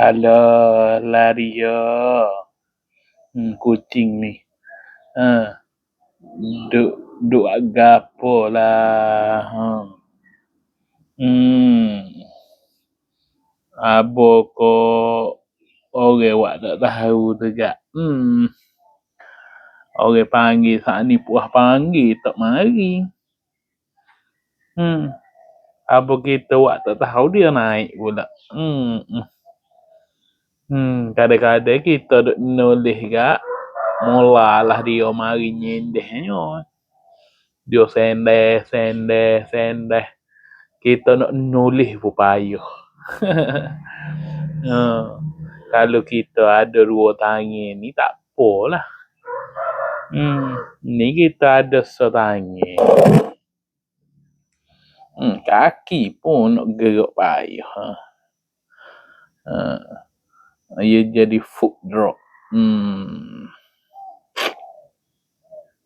Alah, lari ya. Kucing ni. Ha, duk duk gapo lah. Abo ko orang wak tak tahu tu gak. Orang panggil saat ni puah panggil tak mari. Abo kita wak tak tahu dia naik pula. Kadang-kadang kita duk nulis gak mulalah dia mari nyendehnyo. Dia sendeh. Kita nak nulis pun payah. Kalau kita ada dua tangan ni tak apalah. Ni kita ada setangan. Kaki pun nak gerak payah. Ia jadi foot drop.